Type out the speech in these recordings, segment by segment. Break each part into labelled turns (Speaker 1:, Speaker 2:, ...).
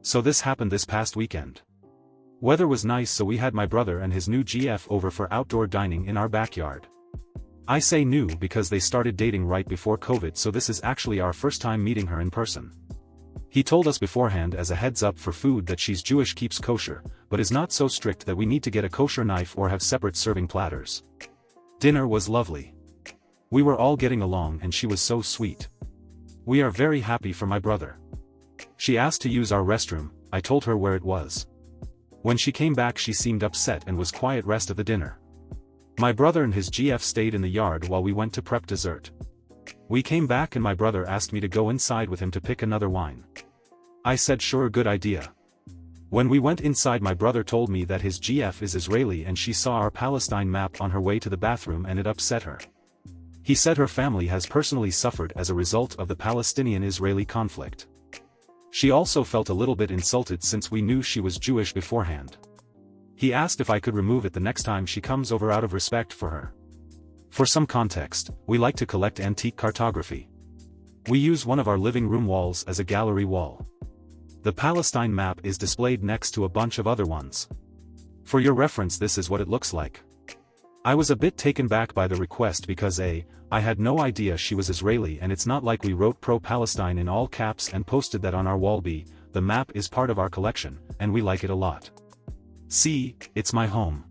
Speaker 1: So this happened this past weekend. Weather was nice, so we had my brother and his new GF over for outdoor dining in our backyard. I say new because they started dating right before COVID, so this is actually our first time meeting her in person. He told us beforehand as a heads up for food that she's Jewish, keeps kosher, but is not so strict that we need to get a kosher knife or have separate serving platters. Dinner was lovely. We were all getting along and she was so sweet. We are very happy for my brother. She asked to use our restroom. I told her where it was. When she came back she seemed upset and was quiet rest of the dinner. My brother and his GF stayed in the yard while we went to prep dessert. We came back and my brother asked me to go inside with him to pick another wine. I said sure, good idea. When we went inside my brother told me that his GF is Israeli and she saw our Palestine map on her way to the bathroom and it upset her. He said her family has personally suffered as a result of the Palestinian-Israeli conflict. She also felt a little bit insulted since we knew she was Jewish beforehand. He asked if I could remove it the next time she comes over out of respect for her. For some context, we like to collect antique cartography. We use one of our living room walls as a gallery wall. The Palestine map is displayed next to a bunch of other ones. For your reference, this is what it looks like. I was a bit taken back by the request because I had no idea she was Israeli, and it's not like we wrote pro-Palestine in all caps and posted that on our wall. The map is part of our collection, and we like it a lot. See, it's my home.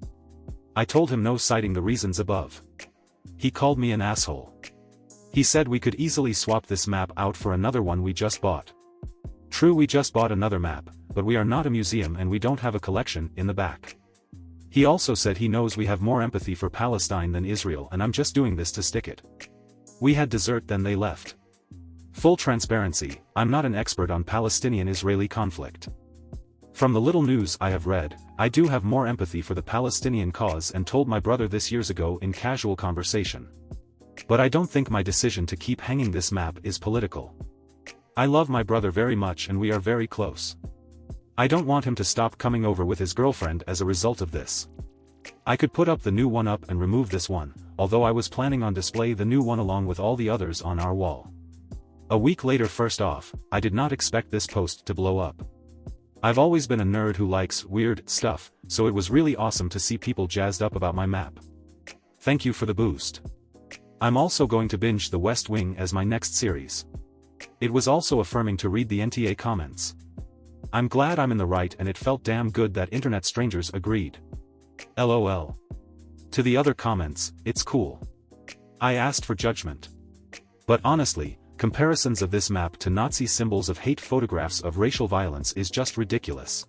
Speaker 1: I told him no, citing the reasons above. He called me an asshole. He said we could easily swap this map out for another one we just bought. True, we just bought another map, but we are not a museum and we don't have a collection in the back. He also said he knows we have more empathy for Palestine than Israel and I'm just doing this to stick it. We had dessert, then they left. Full transparency, I'm not an expert on Palestinian-Israeli conflict. From the little news I have read, I do have more empathy for the Palestinian cause and told my brother this years ago in casual conversation. But I don't think my decision to keep hanging this map is political. I love my brother very much and we are very close. I don't want him to stop coming over with his girlfriend as a result of this. I could put up the new one up and remove this one, although I was planning on display the new one along with all the others on our wall. A week later, first off, I did not expect this post to blow up. I've always been a nerd who likes weird stuff, so it was really awesome to see people jazzed up about my map. Thank you for the boost. I'm also going to binge The West Wing as my next series. It was also affirming to read the NTA comments. I'm glad I'm in the right and it felt damn good that internet strangers agreed. LOL. To the other comments, it's cool. I asked for judgment. But honestly, comparisons of this map to Nazi symbols of hate, photographs of racial violence is just ridiculous.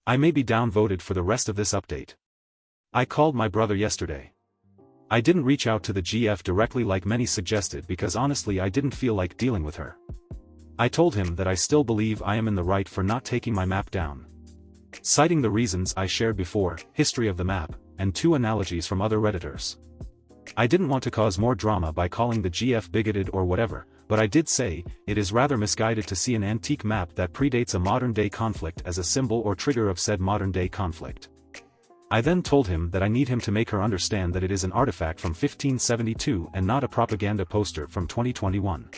Speaker 1: I may be downvoted for the rest of this update. I called my brother yesterday. I didn't reach out to the GF directly like many suggested because honestly I didn't feel like dealing with her. I told him that I still believe I am in the right for not taking my map down. Citing the reasons I shared before, history of the map, and 2 analogies from other Redditors. I didn't want to cause more drama by calling the GF bigoted or whatever, but I did say, it is rather misguided to see an antique map that predates a modern-day conflict as a symbol or trigger of said modern-day conflict. I then told him that I need him to make her understand that it is an artifact from 1572 and not a propaganda poster from 2021.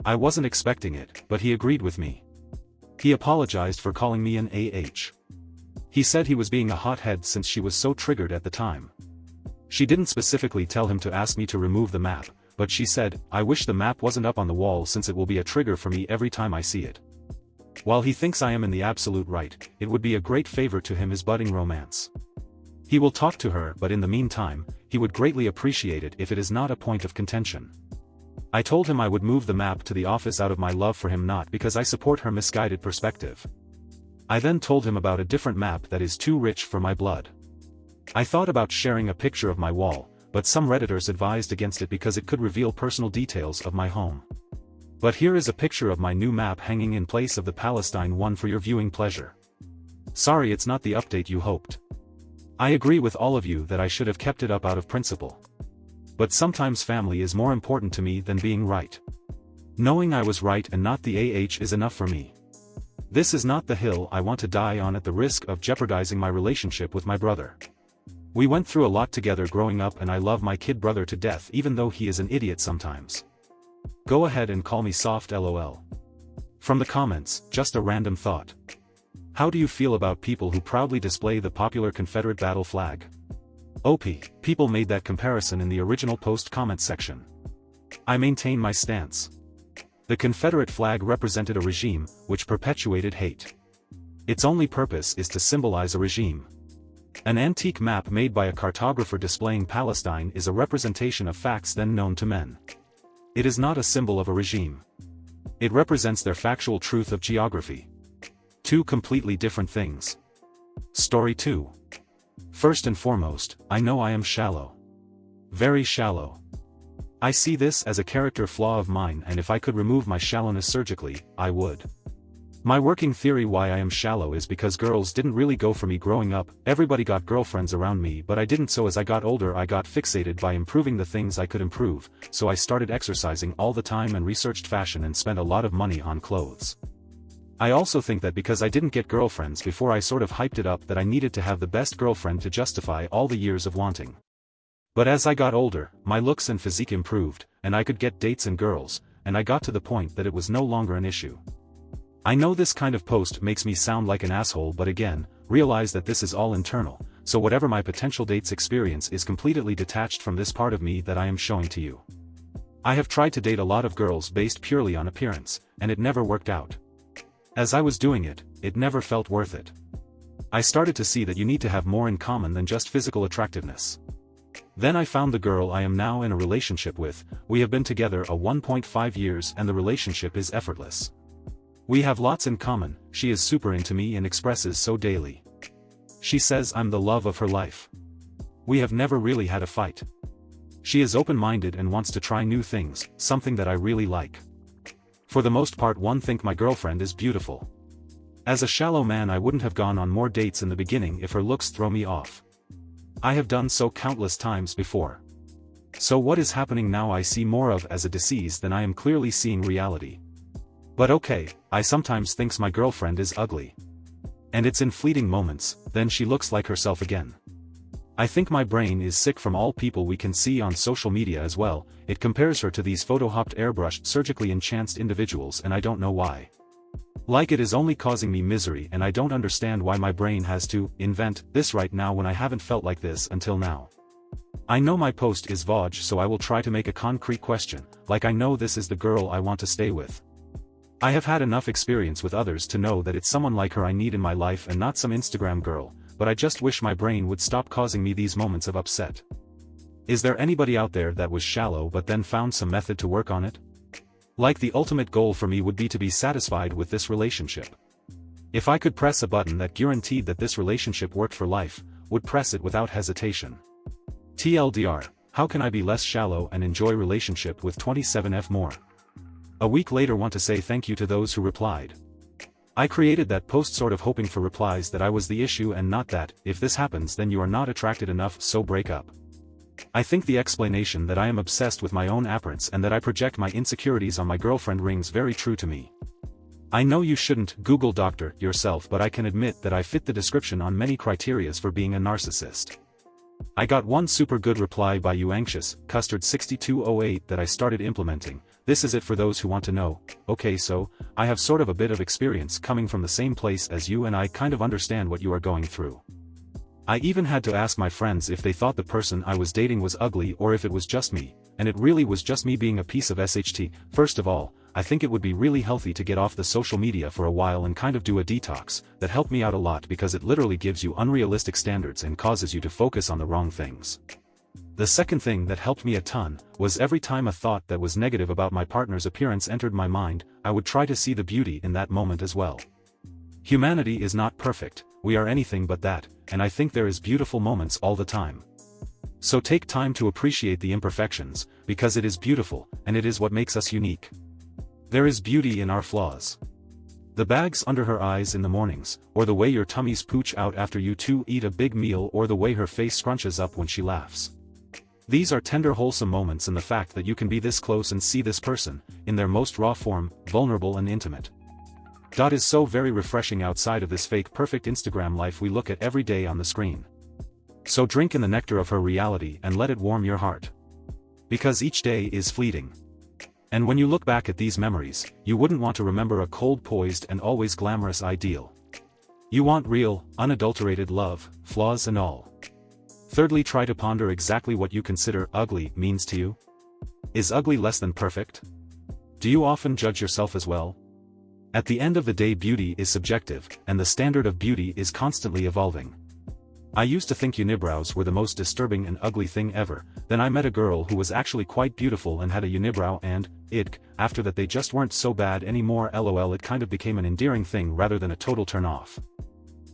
Speaker 1: I wasn't expecting it, but he agreed with me. He apologized for calling me an AH. He said he was being a hothead since she was so triggered at the time. She didn't specifically tell him to ask me to remove the map, but she said, I wish the map wasn't up on the wall since it will be a trigger for me every time I see it. While he thinks I am in the absolute right, it would be a great favor to him his budding romance. He will talk to her, but in the meantime, he would greatly appreciate it if it is not a point of contention. I told him I would move the map to the office out of my love for him, not because I support her misguided perspective. I then told him about a different map that is too rich for my blood. I thought about sharing a picture of my wall, but some Redditors advised against it because it could reveal personal details of my home. But here is a picture of my new map hanging in place of the Palestine one for your viewing pleasure. Sorry it's not the update you hoped. I agree with all of you that I should have kept it up out of principle. But sometimes family is more important to me than being right. Knowing I was right and not the AH is enough for me. This is not the hill I want to die on at the risk of jeopardizing my relationship with my brother. We went through a lot together growing up and I love my kid brother to death even though he is an idiot sometimes. Go ahead and call me soft, LOL. From the comments, just a random thought. How do you feel about people who proudly display the popular Confederate battle flag? People made that comparison in the original post comment section. I maintain my stance. The Confederate flag represented a regime which perpetuated hate. Its only purpose is to symbolize a regime. An antique map made by a cartographer displaying Palestine is a representation of facts then known to men. It is not a symbol of a regime. It represents their factual truth of geography. Two completely different things. Story 2. First and foremost, I know I am shallow. Very shallow. I see this as a character flaw of mine, and if I could remove my shallowness surgically, I would. My working theory why I am shallow is because girls didn't really go for me growing up. Everybody got girlfriends around me, but I didn't. So as I got older I got fixated by improving the things I could improve, so I started exercising all the time and researched fashion and spent a lot of money on clothes. I also think that because I didn't get girlfriends before, I sort of hyped it up that I needed to have the best girlfriend to justify all the years of wanting. But as I got older, my looks and physique improved, and I could get dates and girls, and I got to the point that it was no longer an issue. I know this kind of post makes me sound like an asshole, but again, realize that this is all internal, so whatever my potential dates experience is completely detached from this part of me that I am showing to you. I have tried to date a lot of girls based purely on appearance, and it never worked out. As I was doing it, it never felt worth it. I started to see that you need to have more in common than just physical attractiveness. Then I found the girl I am now in a relationship with. We have been together 1.5 years and the relationship is effortless. We have lots in common. She is super into me and expresses so daily. She says I'm the love of her life. We have never really had a fight. She is open-minded and wants to try new things, something that I really like. For the most part, one think my girlfriend is beautiful. As a shallow man, I wouldn't have gone on more dates in the beginning if her looks throw me off. I have done so countless times before. So what is happening now I see more of as a disease than I am clearly seeing reality. But okay, I sometimes thinks my girlfriend is ugly. And it's in fleeting moments, then she looks like herself again. I think my brain is sick from all people we can see on social media as well. It compares her to these photohopped, airbrushed, surgically enhanced individuals, and I don't know why. Like, it is only causing me misery, and I don't understand why my brain has to invent this right now when I haven't felt like this until now. I know my post is vague, so I will try to make a concrete question, like I know this is the girl I want to stay with. I have had enough experience with others to know that it's someone like her I need in my life and not some Instagram girl, but I just wish my brain would stop causing me these moments of upset. Is there anybody out there that was shallow but then found some method to work on it? Like, the ultimate goal for me would be to be satisfied with this relationship. If I could press a button that guaranteed that this relationship worked for life, would press it without hesitation. TLDR, how can I be less shallow and enjoy relationship with 27F more? A week later, want to say thank you to those who replied. I created that post sort of hoping for replies that I was the issue and not that. If this happens, then you are not attracted enough, so break up. I think the explanation that I am obsessed with my own appearance and that I project my insecurities on my girlfriend rings very true to me. I know you shouldn't Google doctor yourself, but I can admit that I fit the description on many criterias for being a narcissist. I got one super good reply by you anxious custard 6208 that I started implementing. This is it for those who want to know. Okay, so I have sort of a bit of experience coming from the same place as you, and I kind of understand what you are going through. I even had to ask my friends if they thought the person I was dating was ugly or if it was just me, and it really was just me being a piece of SHT. First of all, I think it would be really healthy to get off the social media for a while and kind of do a detox. That helped me out a lot because it literally gives you unrealistic standards and causes you to focus on the wrong things. The second thing that helped me a ton was every time a thought that was negative about my partner's appearance entered my mind, I would try to see the beauty in that moment as well. Humanity is not perfect, we are anything but that, and I think there is beautiful moments all the time. So take time to appreciate the imperfections, because it is beautiful, and it is what makes us unique. There is beauty in our flaws. The bags under her eyes in the mornings, or the way your tummies pooch out after you two eat a big meal, or the way her face scrunches up when she laughs. These are tender, wholesome moments, and the fact that you can be this close and see this person, in their most raw form, vulnerable and intimate. Is so very refreshing outside of this fake perfect Instagram life we look at every day on the screen. So drink in the nectar of her reality and let it warm your heart. Because each day is fleeting. And when you look back at these memories, you wouldn't want to remember a cold poised and always glamorous ideal. You want real, unadulterated love, flaws and all. Thirdly, try to ponder exactly what you consider ugly means to you. Is ugly less than perfect? Do you often judge yourself as well? At the end of the day, beauty is subjective, and the standard of beauty is constantly evolving. I used to think unibrows were the most disturbing and ugly thing ever, then I met a girl who was actually quite beautiful and had a unibrow and, after that they just weren't so bad anymore. LOL, it kind of became an endearing thing rather than a total turn-off.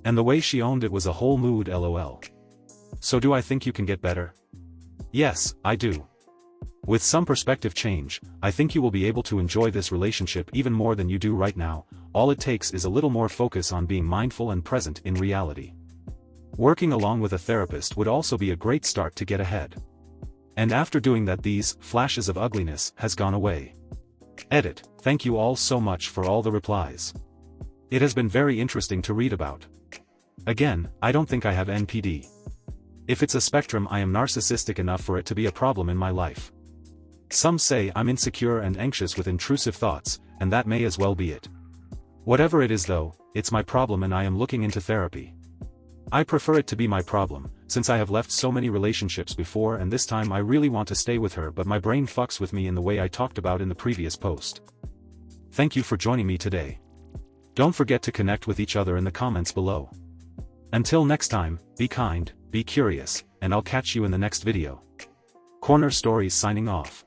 Speaker 1: And the way she owned it was a whole mood. LOL. So do I think you can get better? Yes, I do. With some perspective change, I think you will be able to enjoy this relationship even more than you do right now. All it takes is a little more focus on being mindful and present in reality. Working along with a therapist would also be a great start to get ahead. And after doing that, these flashes of ugliness has gone away. Edit. Thank you all so much for all the replies. It has been very interesting to read about. Again, I don't think I have NPD. If it's a spectrum, I am narcissistic enough for it to be a problem in my life. Some say I'm insecure and anxious with intrusive thoughts, and that may as well be it. Whatever it is though, it's my problem and I am looking into therapy. I prefer it to be my problem, since I have left so many relationships before and this time I really want to stay with her, but my brain fucks with me in the way I talked about in the previous post. Thank you for joining me today. Don't forget to connect with each other in the comments below. Until next time, be kind, be curious, and I'll catch you in the next video. Corner Stories signing off.